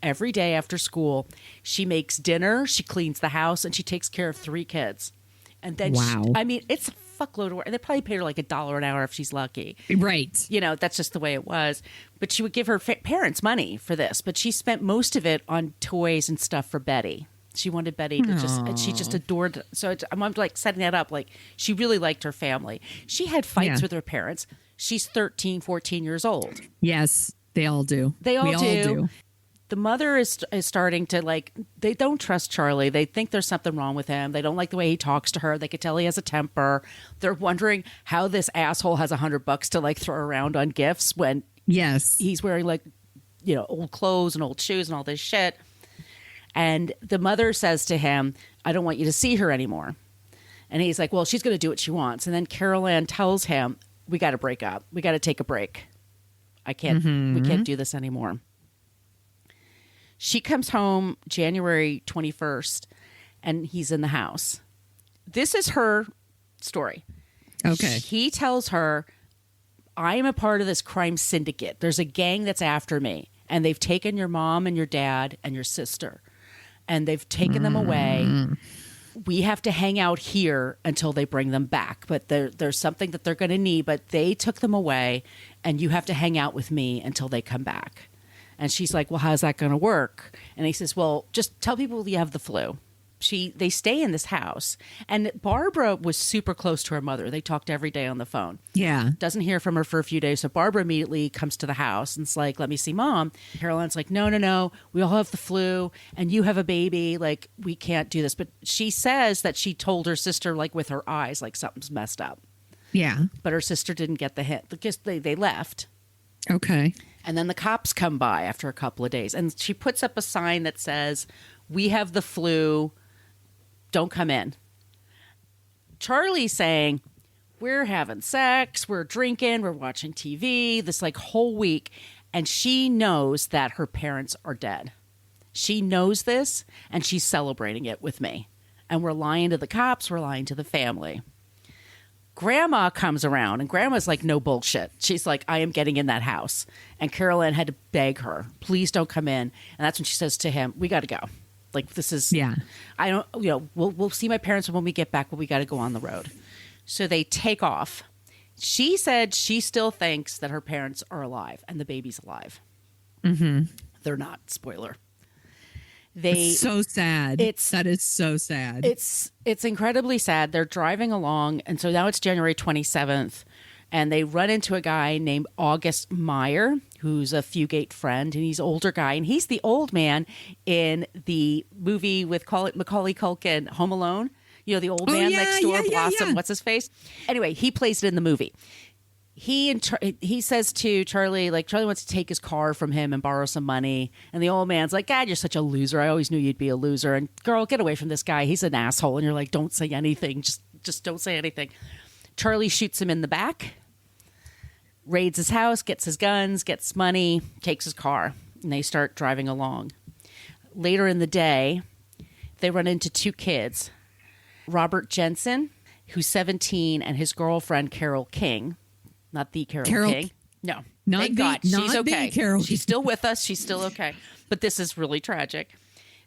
every day after school. She makes dinner, she cleans the house, and she takes care of 3 kids. And then, it's a fuckload of work. They probably paid her like $1 an hour if she's lucky. Right. That's just the way it was. But she would give her parents money for this. But she spent most of it on toys and stuff for Betty. She wanted Betty to and she just adored. So I'm like setting that up. Like, she really liked her family. She had fights with her parents. She's 13, 14 years old. Yes, they all do. We all do. The mother is starting to, they don't trust Charlie. They think there's something wrong with him. They don't like the way he talks to her. They could tell he has a temper. They're wondering how this asshole has $100 to, throw around on gifts when he's wearing, old clothes and old shoes and all this shit. And the mother says to him, I don't want you to see her anymore. And he's like, well, she's going to do what she wants. And then Caril Ann tells him, we got to break up. We got to take a break. We can't do this anymore. She comes home January 21st, and he's in the house. This is her story. Okay. He tells her, I am a part of this crime syndicate. There's a gang that's after me, and they've taken your mom and your dad and your sister, and they've taken them away. We have to hang out here until they bring them back. But there's something that they're going to need, but they took them away, and you have to hang out with me until they come back. And she's like, well, how's that going to work? And he says, well, just tell people you have the flu. They stay in this house. And Barbara was super close to her mother. They talked every day on the phone. Yeah. Doesn't hear from her for a few days. So Barbara immediately comes to the house and is like, let me see Mom. Caril Ann's like, no. We all have the flu and you have a baby. Like, we can't do this. But she says that she told her sister, with her eyes, something's messed up. Yeah. But her sister didn't get the hint because they left. Okay. And then the cops come by after a couple of days. And she puts up a sign that says, we have the flu. Don't come in. Charlie's saying, we're having sex, we're drinking, we're watching TV this whole week. And she knows that her parents are dead. She knows this and she's celebrating it with me. And we're lying to the cops, we're lying to the family. Grandma comes around and Grandma's like, no bullshit. She's like, I am getting in that house. And Caril Ann had to beg her, please don't come in. And that's when she says to him, we got to go. This is, I don't, we'll see my parents when we get back, but we got to go on the road. So they take off. She said she still thinks that her parents are alive and the baby's alive. Mm-hmm. They're not. Spoiler. It's so sad. That is so sad. It's incredibly sad. They're driving along, and so now it's January 27th, and they run into a guy named August Meyer, who's a Fugate friend, and he's an older guy, and he's the old man in the movie with Macaulay Culkin, Home Alone. The old man next door, Blossom. Yeah. What's his face? Anyway, he plays it in the movie. He says to Charlie, Charlie wants to take his car from him and borrow some money. And the old man's like, God, you're such a loser. I always knew you'd be a loser. And girl, get away from this guy. He's an asshole. And you're like, don't say anything. Just don't say anything. Charlie shoots him in the back, raids his house, gets his guns, gets money, takes his car. And they start driving along. Later in the day, they run into 2 kids. Robert Jensen, who's 17, and his girlfriend, Carol King. Not the Carol King. No. Thank God. She's okay. She's still with us. She's still okay. But this is really tragic.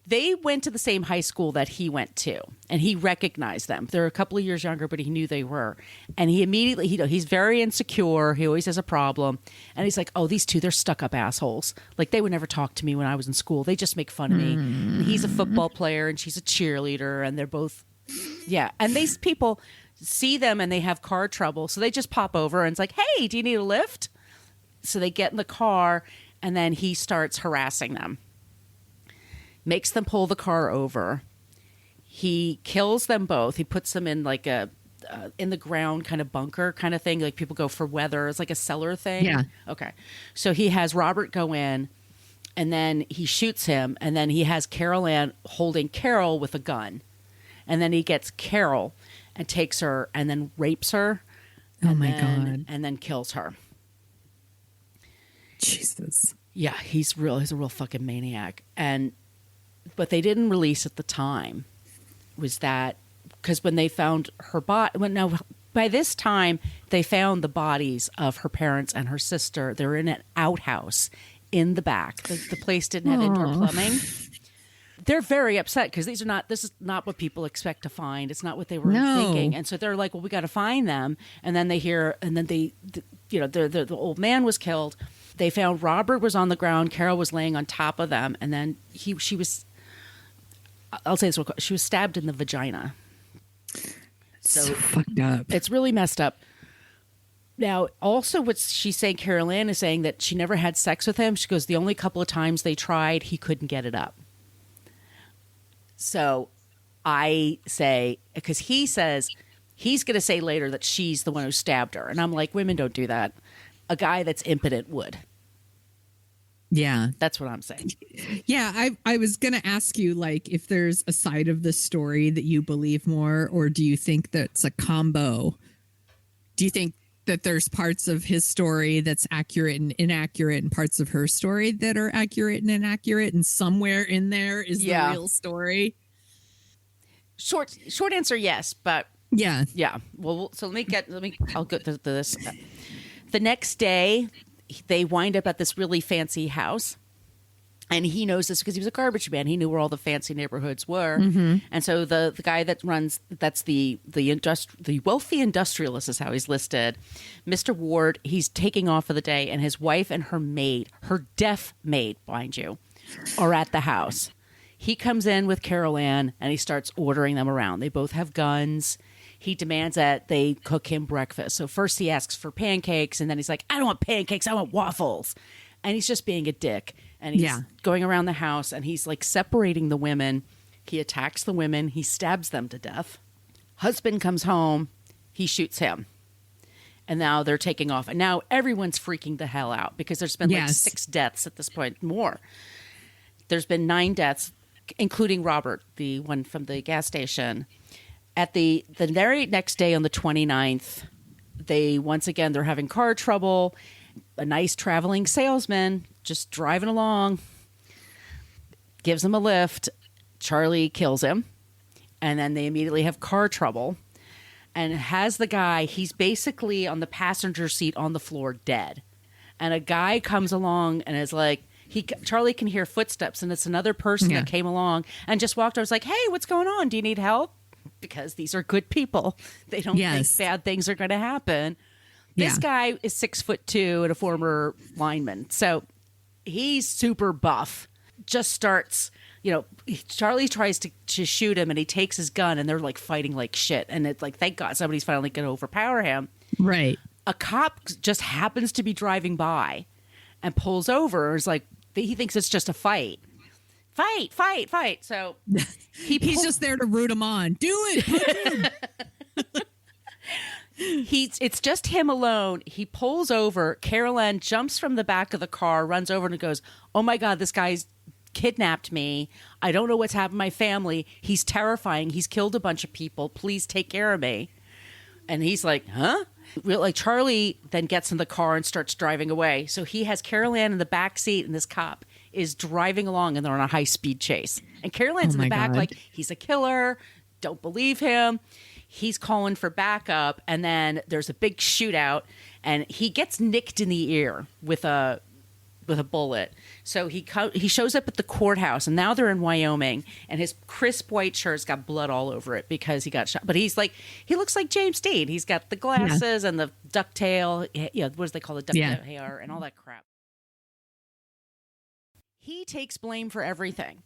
They went to the same high school that he went to, and he recognized them. They're a couple of years younger, but he knew they were. And he immediately, he's very insecure. He always has a problem. And he's like, oh, these 2, they're stuck-up assholes. They would never talk to me when I was in school. They just make fun of me. And he's a football player, and she's a cheerleader, and they're both, And these people see them and they have car trouble, so they just pop over and it's like, hey, do you need a lift? So they get in the car, and then he starts harassing them, makes them pull the car over. He kills them both. He puts them in a in the ground kind of bunker kind of thing, people go for weather. It's like a cellar thing. Yeah. Okay. So he has Robert go in, and then he shoots him, and then he has Caril Ann holding Carol with a gun, and then he gets Carol and takes her and then rapes her. Oh my God. And then kills her. Jesus. Yeah, he's a real fucking maniac. But they didn't release at the time was that because when they found her body, by this time they found the bodies of her parents and her sister. They were in an outhouse in the back. The place didn't have indoor plumbing. They're very upset because this is not what people expect to find. It's not what they were thinking. And so they're like, well, we got to find them. And then the old man was killed. They found Robert was on the ground. Caril was laying on top of them. And then she was stabbed in the vagina. So fucked up. It's really messed up. Now, also what she's saying, Caril Ann is saying that she never had sex with him. She goes, the only couple of times they tried, he couldn't get it up. So I say, because he says he's going to say later that she's the one who stabbed her. And I'm like, women don't do that. A guy that's impotent would. Yeah. That's what I'm saying. Yeah. I was going to ask you, like, if there's a side of the story that you believe more, or do you think that's a combo? Do you think that there's parts of his story that's accurate and inaccurate and parts of her story that are accurate and inaccurate, and somewhere in there is the real story? Short answer, yes, but yeah. Well, so I'll go to this. The next day, they wind up at this really fancy house. And he knows this because he was a garbage man. He knew where all the fancy neighborhoods were. Mm-hmm. And so the guy that runs, that's the wealthy industrialist is how he's listed, Mr. Ward, he's taking off for the day. And his wife and her maid, her deaf maid, mind you, are at the house. He comes in with Caril Ann and he starts ordering them around. They both have guns. He demands that they cook him breakfast. So first he asks for pancakes, and then he's like, I don't want pancakes, I want waffles. And he's just being a dick. And he's going around the house, and he's like separating the women. He attacks the women. He stabs them to death. Husband comes home. He shoots him. And now they're taking off. And now everyone's freaking the hell out because there's been like 6 deaths at this point, more. There's been 9 deaths, including Robert, the one from the gas station. At the very next day on the 29th, they're having car trouble. A nice traveling salesman just driving along gives him a lift. Charlie kills him, and then they immediately have car trouble, and has the guy, he's basically on the passenger seat on the floor dead, and a guy comes along and is like, Charlie can hear footsteps, and it's another person that came along and just walked over. I was like, hey, what's going on? Do you need help? Because these are good people. They don't think bad things are going to happen. This guy is 6'2" and a former lineman. So he's super buff. Just starts, Charlie tries to shoot him, and he takes his gun, and they're like fighting like shit. And it's like, thank God somebody's finally going to overpower him. Right. A cop just happens to be driving by and pulls over. It's like, he thinks it's just a fight. Fight. So he's just there to root him on. Do it. Punch him. It's just him alone. He pulls over. Caril Ann jumps from the back of the car, runs over and goes, oh my God, this guy's kidnapped me. I don't know what's happened to my family. He's terrifying. He's killed a bunch of people. Please take care of me. And he's like, huh? Like, Charlie then gets in the car and starts driving away. So he has Caril Ann in the back seat, and this cop is driving along, and they're on a high-speed chase. And Caril Ann's in the back like, he's a killer. Don't believe him. He's calling for backup, and then there's a big shootout, and he gets nicked in the ear with a bullet. So he shows up at the courthouse, and now they're in Wyoming, and his crisp white shirt's got blood all over it because he got shot. But he looks like James Dean. He's got the glasses and the ducktail. What do they call the ducktail hair and all that crap. He takes blame for everything.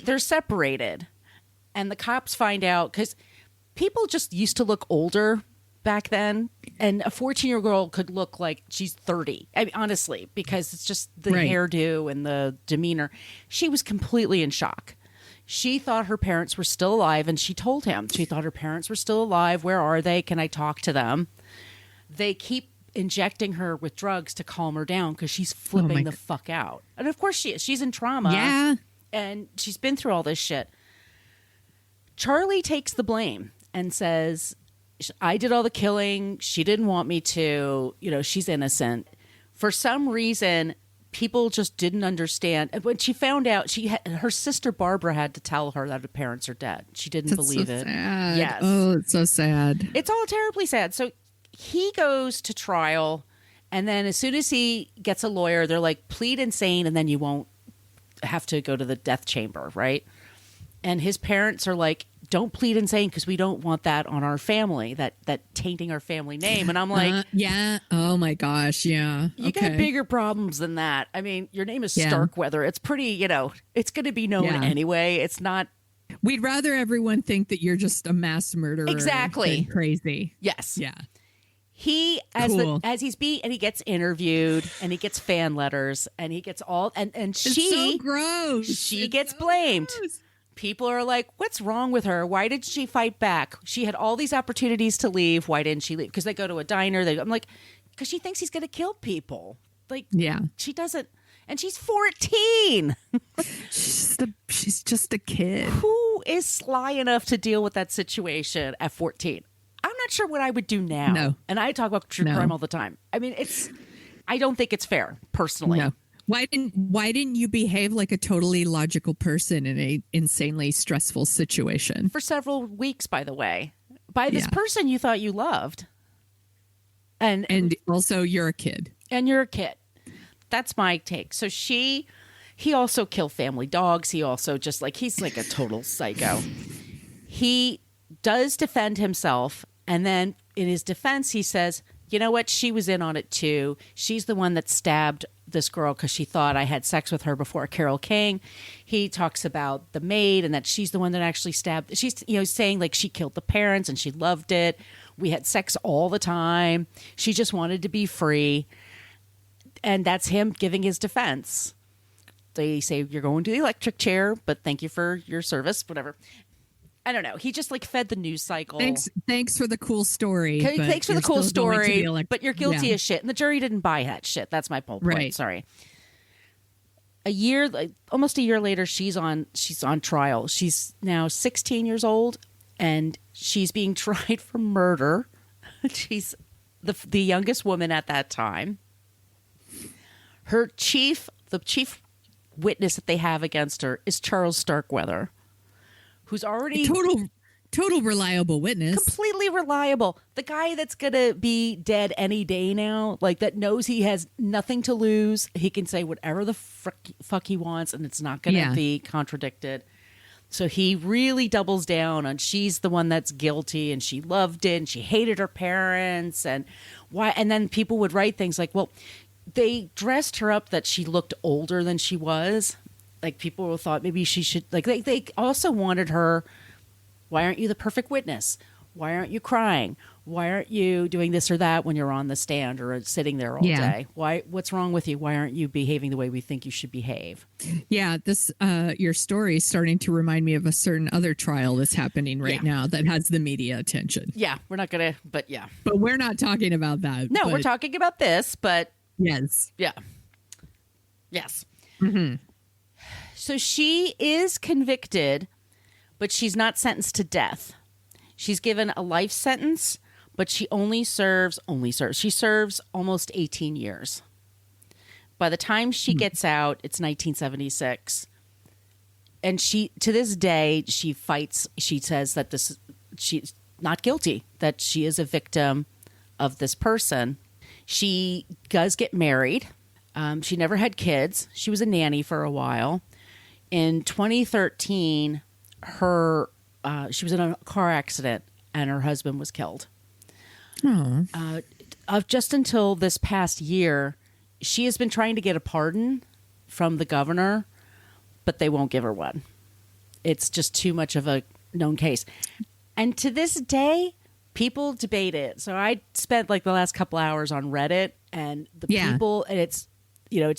They're separated, and the cops find out because people just used to look older back then, and a 14-year-old girl could look like she's 30. I mean, honestly, because it's just the hairdo and the demeanor. She was completely in shock. She thought her parents were still alive, and she told him she thought her parents were still alive. Where are they? Can I talk to them? They keep injecting her with drugs to calm her down because she's flipping the fuck out. And of course she is. She's in trauma. Yeah. And she's been through all this shit. Charlie takes the blame and says, I did all the killing. She didn't want me to. She's innocent. For some reason, people just didn't understand. When she found out, her sister Barbara had to tell her that her parents are dead. She didn't believe it. Sad. Yes. Oh, it's so sad. It's all terribly sad. So he goes to trial, And then as soon as he gets a lawyer, they're like, plead insane, and then you won't have to go to the death chamber, right? And his parents are like, don't plead insane because we don't want that on our family, that tainting our family name. And I'm like, yeah. Oh my gosh. Yeah. You got bigger problems than that. I mean, your name is Starkweather. It's pretty, it's going to be known anyway. It's not. We'd rather everyone think that you're just a mass murderer. Exactly. Than crazy. Yes. Yeah. He, as he's beat, and he gets interviewed, and he gets fan letters, and he gets all, and it's so gross. She gets blamed. Gross. People are like, what's wrong with her? Why did she fight back? She had all these opportunities to leave. Why didn't she leave? Because they go to a diner. I'm like, because she thinks he's going to kill people. Like, she doesn't. And she's 14. She's just a kid. Who is sly enough to deal with that situation at 14? I'm not sure what I would do now. No. And I talk about true crime all the time. I mean, I don't think it's fair, personally. No. Why didn't you behave like a totally logical person in a insanely stressful situation? For several weeks, by the way. By this person you thought you loved. And also you're a kid. And you're a kid. That's my take. So he also killed family dogs. He also he's like a total psycho. He does defend himself. And then in his defense, he says, you know what? She was in on it too. She's the one that stabbed this girl because she thought I had sex with her before, Caril King. He talks about the maid and that she's the one that actually stabbed. She's, saying like she killed the parents and she loved it. We had sex all the time. She just wanted to be free. And that's him giving his defense. They say, you're going to the electric chair, but thank you for your service, whatever. I don't know. He just fed the news cycle. Thanks for the cool story. Thanks for the cool story, but you're guilty as shit. And the jury didn't buy that shit. That's my whole point. Right. Sorry. Almost a year later, she's on trial. She's now 16 years old, and she's being tried for murder. She's the youngest woman at that time. The chief witness that they have against her is Charles Starkweather, who's already total reliable witness, completely reliable. The guy that's gonna be dead any day now, like that knows he has nothing to lose. He can say whatever the fuck he wants, and it's not gonna be contradicted. So he really doubles down on she's the one that's guilty, and she loved it, and she hated her parents, and why? And then people would write things like, well, they dressed her up that she looked older than she was. Like people thought maybe she should, like they also wanted her. Why aren't you the perfect witness? Why aren't you crying? Why aren't you doing this or that when you're on the stand or sitting there all day? What's wrong with you? Why aren't you behaving the way we think you should behave? Yeah, this your story is starting to remind me of a certain other trial that's happening right now that has the media attention. Yeah, we're not gonna, but yeah. But we're not talking about that. No, we're talking about this, but yes. Yeah. Yes. Mm-hmm. So she is convicted, but she's not sentenced to death. She's given a life sentence, but she serves almost 18 years. By the time she gets out, it's 1976. And to this day, she fights. She says that she's not guilty, that she is a victim of this person. She does get married. She never had kids. She was a nanny for a while. In 2013, she was in a car accident and her husband was killed. Just until this past year, she has been trying to get a pardon from the governor, but they won't give her one. It's just too much of a known case. And to this day, people debate it. So I spent the last couple hours on Reddit, and the people, and it's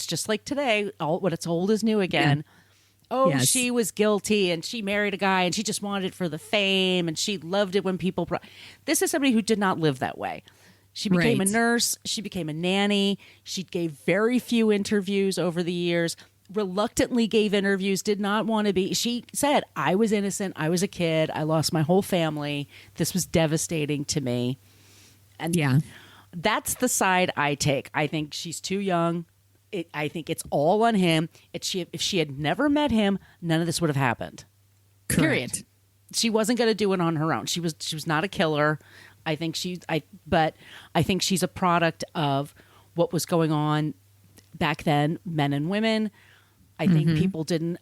just like today, when it's old is new again. Yeah. Oh, yes. She was guilty and she married a guy and she just wanted it for the fame and she loved it when people... This is somebody who did not live that way. She became a nurse. She became a nanny. She gave very few interviews over the years, reluctantly gave interviews, did not want to be... She said, I was innocent. I was a kid. I lost my whole family. This was devastating to me. And that's the side I take. I think she's too young. I think it's all on him. If she had never met him, none of this would have happened. Correct. Period. She wasn't going to do it on her own. She was not a killer. But I think she's a product of what was going on back then, men and women. I think people didn't